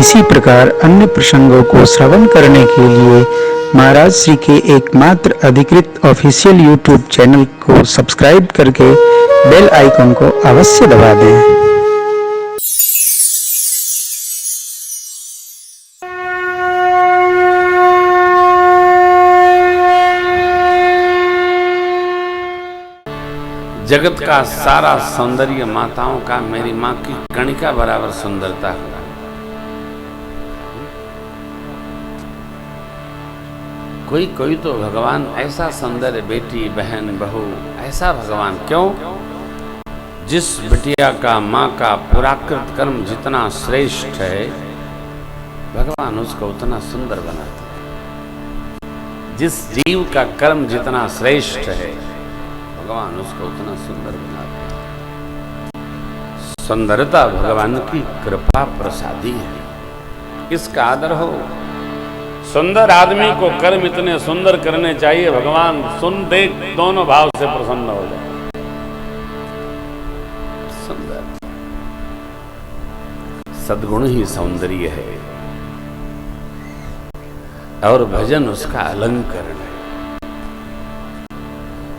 इसी प्रकार अन्य प्रसंगों को श्रवण करने के लिए महाराज श्री के एकमात्र अधिकृत ऑफिशियल यूट्यूब चैनल को सब्सक्राइब करके बेल आइकन को अवश्य दबा दें। जगत का सारा सौंदर्य माताओं का मेरी माँ की कणिका बराबर सुंदरता है। कोई कोई तो भगवान ऐसा सौंदर्य, बेटी बहन बहू, ऐसा भगवान क्यों? जिस बिटिया का माँ का पुराकृत कर्म जितना श्रेष्ठ है, भगवान उसको उतना सुंदर बनाते हैं। जिस जीव का कर्म जितना श्रेष्ठ है, भगवान उसको उतना सुंदर बनाते हैं। सुंदरता भगवान की कृपा प्रसादी है, इसका आदर हो। सुंदर आदमी को कर्म इतने सुंदर करने चाहिए, भगवान सुन देख दोनों भाव से प्रसन्न हो जाए। सुंदर सद्गुण ही सौंदर्य है और भजन उसका अलंकरण है।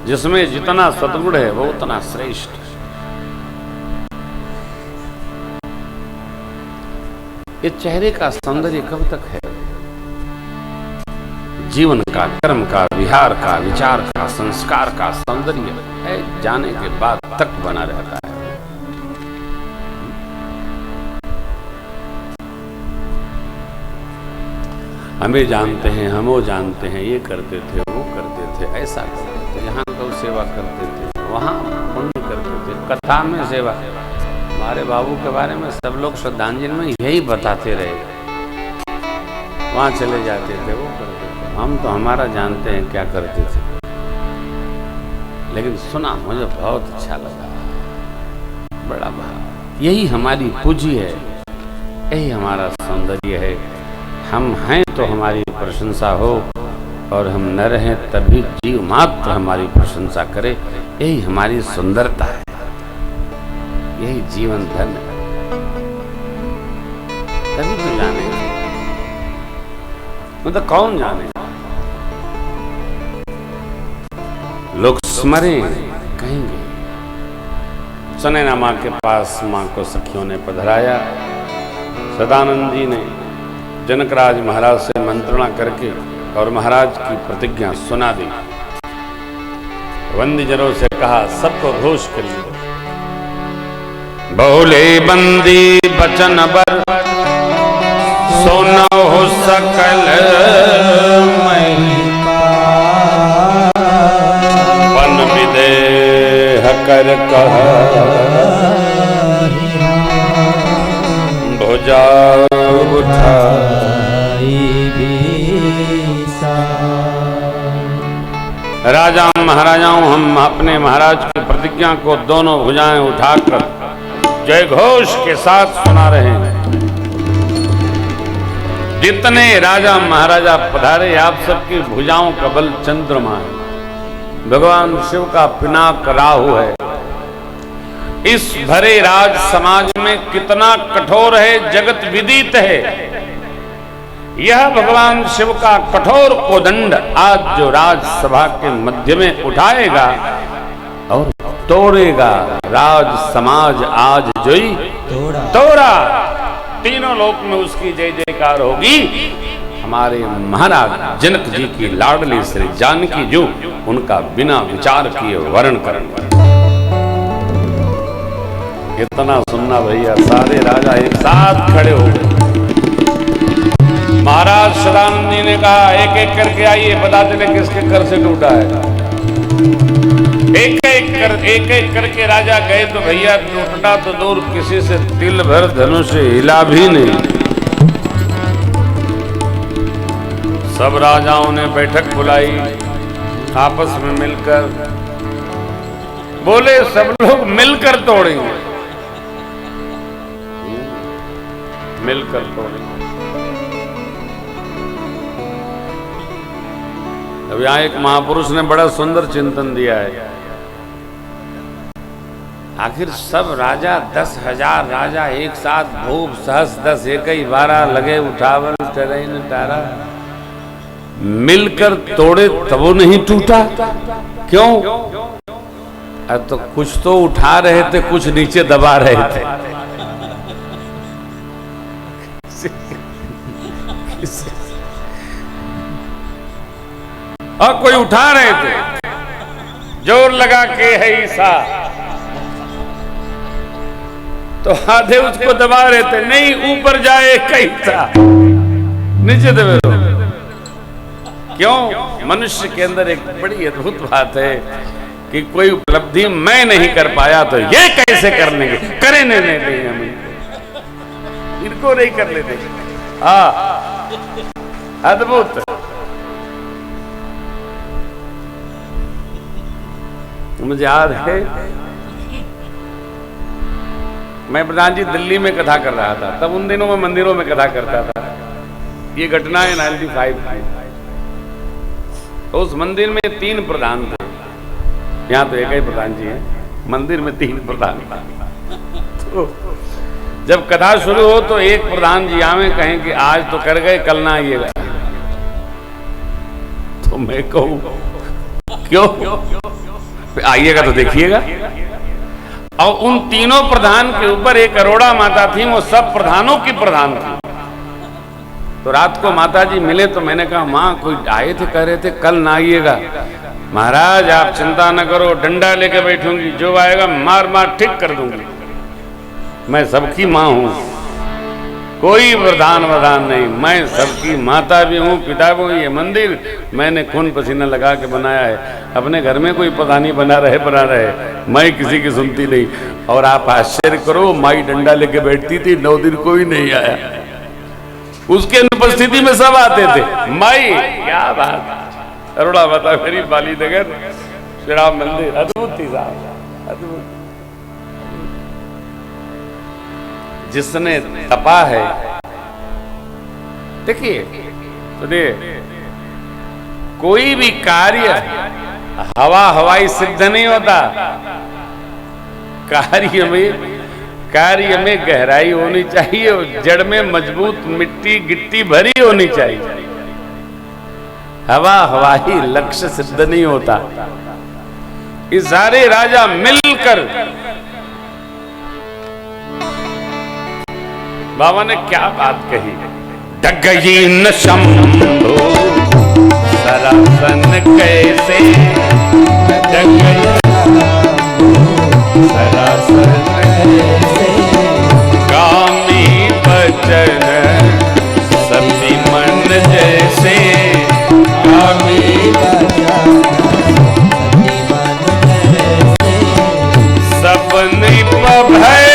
जिसमें जितना सद्गुण है वो उतना श्रेष्ठ है। ये चेहरे का सौंदर्य कब तक है? जीवन का, कर्म का, विहार का, विचार का, संस्कार का सौंदर्य है जाने के बाद तक बना रहता है। हमें जानते हैं, हम वो जानते हैं, ये करते थे, वो करते थे, ऐसा करते थे, यहाँ गौ सेवा करते थे, वहाँ पुण्य करते थे, कथा में सेवा। हमारे बाबू के बारे में सब लोग श्रद्धांजलि में यही बताते रहे, वहाँ चले जाते थे, वो करते थे। हम तो हमारा जानते हैं क्या करते थे, लेकिन सुना मुझे बहुत अच्छा लगा, बड़ा भाव। यही हमारी पूंजी है, यही हमारा सौंदर्य है। हम हैं तो हमारी प्रशंसा हो, और हम न रहें तभी जीव मात्र हमारी प्रशंसा करे। यही हमारी सुंदरता है, यही जीवन धन है। तभी तो जाने, मतलब कौन जाने। लोग स्मरे कहेंगे। सुनैना माँ के पास माँ को सखियों ने पधराया। सदानंद जी ने जनकराज महाराज से मंत्रणा करके और महाराज की प्रतिज्ञा सुना दी। बंदीजनों से कहा, सबको घोष कर लीजिए। बोले बंदी बचन बर, सोना हो सकल पन विदेह कर कह भुजा उठा। राजा महाराजाओं, हम अपने महाराज की प्रतिज्ञा को दोनों भुजाएं उठाकर जय घोष के साथ सुना रहे हैं। जितने राजा महाराजा पधारे, आप सबकी भुजाओं का बल चंद्रमा है। भगवान शिव का पिनाक राहु है। इस भरे राज समाज में कितना कठोर है, जगत विदित है। यह भगवान शिव का कठोर कोदंड आज जो राजसभा के मध्य में उठाएगा और तोड़ेगा, राज समाज आज जोई तोड़ा। तीनों लोक में उसकी जय जयकार होगी। हमारे महाराज जनक जी की लाडली श्री जानकी जो उनका बिना विचार किए वर्ण करेंगे। इतना सुनना भैया, सारे राजा एक साथ खड़े हो गए। महाराज सदानंद जी ने कहा, एक एक करके आइए, बता चले किसके कर से टूटा है। एक एक करके राजा गए तो भैया टूटना तो दूर, किसी से तिल भर धनुष हिला भी नहीं। सब राजाओं ने बैठक बुलाई, आपस में मिलकर बोले सब लोग मिलकर तोड़ेंगे, मिलकर तोड़ेंगे। अब यहाँ एक महापुरुष ने बड़ा सुंदर चिंतन दिया है। आखिर सब राजा 10,000 राजा एक साथ भूप सहस 10 एकई 12 लगे उठावल टरैन तारा मिलकर तोड़े तबो नहीं टूटा। क्यों? अब तो कुछ तो उठा रहे थे, कुछ नीचे दबा रहे थे। और कोई उठा रहे थे, जोर लगा के है ईसा, तो आधे उसको दबा रहे थे, नहीं ऊपर जाए कहीं था, नीचे दबे रहो। क्यों? मनुष्य के अंदर एक बड़ी अद्भुत बात है कि कोई उपलब्धि मैं नहीं कर पाया तो ये कैसे कर लेंगे, करे नहीं देंगे हम इनको नहीं कर लेते। हाँ, अद्भुत। मुझे याद है मैं प्रधान जी दिल्ली में कथा कर रहा था, तब उन दिनों में मंदिरों में कथा करता था। ये घटना है 95 की। तो उस मंदिर में 3 प्रधान थे, यहाँ तो एक ही प्रधान जी है, मंदिर में 3 प्रधान। तो जब कथा शुरू हो तो एक प्रधान जी आवे कहें कि आज तो कर गए, कल ना आइएगा। तो मैं कहूं क्यों? आइएगा तो देखिएगा। और उन तीनों प्रधान के ऊपर एक अरोड़ा माता थी, वो सब प्रधानों की प्रधान थी। तो रात को माता जी मिले तो मैंने कहा माँ कोई आए थे, कह रहे थे कल ना आइएगा। महाराज आप चिंता न करो, डंडा लेके बैठूंगी, जो आएगा मार मार ठीक कर दूंगी। मैं सबकी माँ हूं, कोई वरदान नहीं, मैं सबकी माता भी हूँ, पिता भी हूँ। ये मंदिर मैंने खून पसीना लगा के बनाया है। अपने घर में कोई पता नहीं बना रहे, मैं किसी की सुनती नहीं। और आप आश्चर्य करो, माई डंडा लेके बैठती थी, 9 दिन कोई नहीं आया। उसके अनुपस्थिति में सब आते थे। माई क्या बात, अरोड़ा माता मेरी बाली नगर श्री राम मंदिर, अद्भुत थी साहब, अद्भुत। जिसने तपा है, देखिए सुनिए, कोई भी कार्य हवाई सिद्ध नहीं होता। कार्य में गहराई होनी चाहिए, जड़ में मजबूत मिट्टी गिट्टी भरी होनी चाहिए। हवा ही लक्ष्य सिद्ध नहीं होता। ये सारे राजा मिलकर, बाबा ने क्या बात कही, डगई न शंभो सरासन कैसे, डगई सरासन कैसे, कामी बचन सभी मन जैसे, कामी बचन सभी मन जैसे, सब निप भय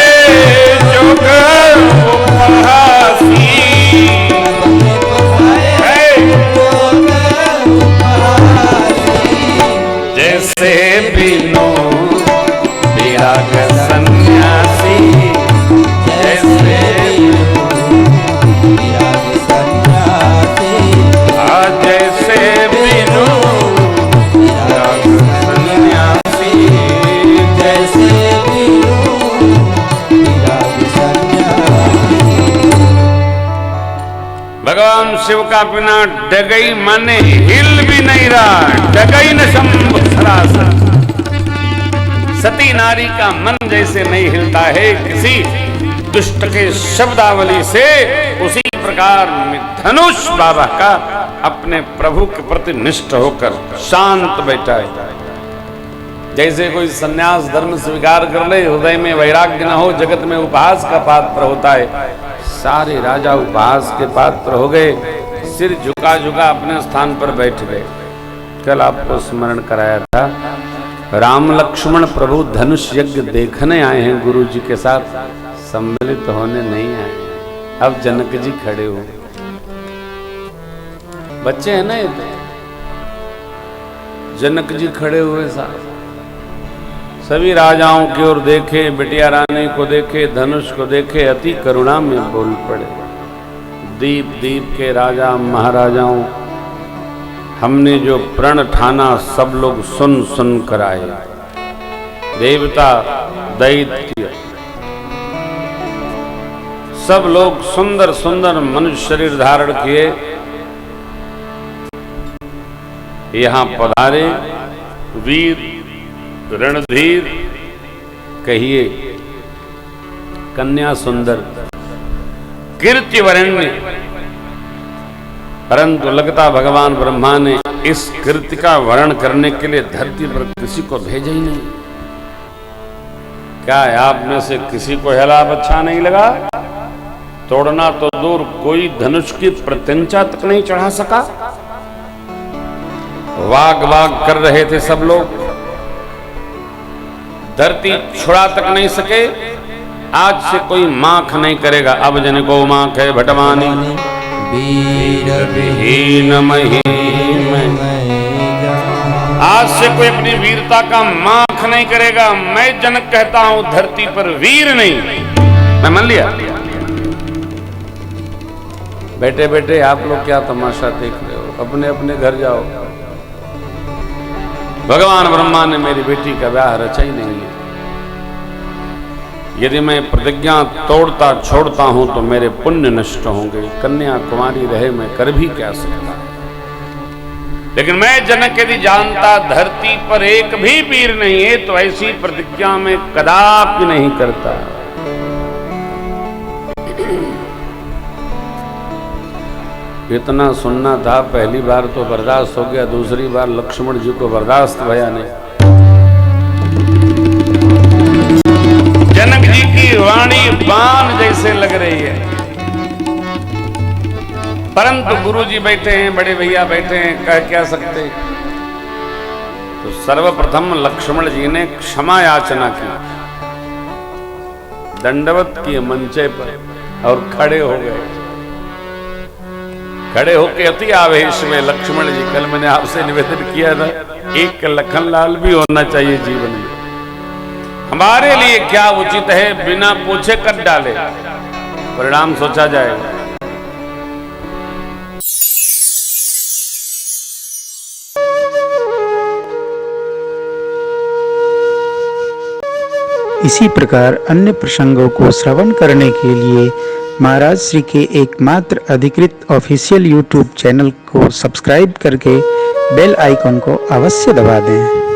जोग उपहासी, जैसे बिनु विराग सन्यासी, जैसे विराग सन्यासी, जैसे बिनु विराग सन्यासी, जैसे बिनु विराग सन्यासी। भगवान शिव का बिना डगई माने हिल भी नहीं रहा, डगई न शंभु सरासन। सती नारी का मन जैसे नहीं हिलता है किसी दुष्ट के शब्दावली से, उसी प्रकार में धनुष बाबा का अपने प्रभु के प्रति निष्ठ होकर शांत बैठा है। जैसे कोई सन्यास धर्म स्वीकार कर ले, हृदय में वैराग्य न हो, जगत में उपहास का पात्र होता है। सारे राजा उपहास के पात्र हो गए, सिर झुका अपने स्थान पर बैठ गए। कल आपको स्मरण कराया था, राम लक्ष्मण प्रभु धनुष यज्ञ देखने आए हैं, गुरु जी के साथ सम्मिलित होने नहीं आए। अब जनक जी खड़े हो, बच्चे हैं ना ये, जनक जी खड़े हुए साथ, सभी राजाओं की ओर देखे, बिटिया रानी को देखे, धनुष को देखे, अति करुणा में बोल पड़े, दीप के राजा महाराजाओं, हमने जो प्रण ठाना सब लोग सुन कर आए। देवता, दैत्य, सब लोग सुंदर सुंदर मनुष्य शरीर धारण किए यहां पधारे। वीर, रणधीर, कहिए कन्या सुंदर, कीर्तिवरेण्य, परंतु लगता भगवान ब्रह्मा ने इस कीर्ति का वर्ण करने के लिए धरती पर किसी को भेजा ही नहीं। क्या आप में से किसी को हिलाप अच्छा नहीं लगा? तोड़ना तो दूर, कोई धनुष की प्रत्यंचा तक नहीं चढ़ा सका। वाग वाग कर रहे थे सब लोग, धरती छुड़ा तक नहीं सके। आज से कोई माख नहीं करेगा, अब जन को माख है भटवानी, वीर विहीन महीन। आज से कोई अपनी वीरता का माख नहीं करेगा। मैं जनक कहता हूं धरती पर वीर नहीं। मैं मान लिया। बैठे बैठे आप लोग क्या तमाशा देख रहे हो? अपने अपने घर जाओ। भगवान ब्रह्मा ने मेरी बेटी का ब्याह रचा ही नहीं है। यदि मैं प्रतिज्ञा तोड़ता छोड़ता हूं तो मेरे पुण्य नष्ट होंगे। कन्या कुमारी रहे मैं कर भी क्या सकता। लेकिन मैं जनक यदि जानता धरती पर एक भी वीर नहीं है तो ऐसी प्रतिज्ञा में कदापि नहीं करता। इतना सुनना था, पहली बार तो बर्दाश्त हो गया, दूसरी बार लक्ष्मण जी को बर्दाश्त भया नहीं। जनक जी की वाणी बाण जैसे लग रही है, परंतु गुरु जी बैठे हैं, बड़े भैया बैठे हैं, कह क्या सकते। तो सर्वप्रथम लक्ष्मण जी ने क्षमा याचना की, दंडवत किए मंचे पर और खड़े हो गए। खड़े होके अति आवेश में लक्ष्मण जी, कल मैंने आपसे निवेदन किया था, एक लखनलाल भी होना चाहिए जीवन में। हमारे लिए क्या उचित है, बिना पूछे कर डाले, परिणाम सोचा जाएगा। इसी प्रकार अन्य प्रसंगों को श्रवण करने के लिए महाराज श्री के एकमात्र अधिकृत ऑफिशियल यूट्यूब चैनल को सब्सक्राइब करके बेल आइकन को अवश्य दबा दें।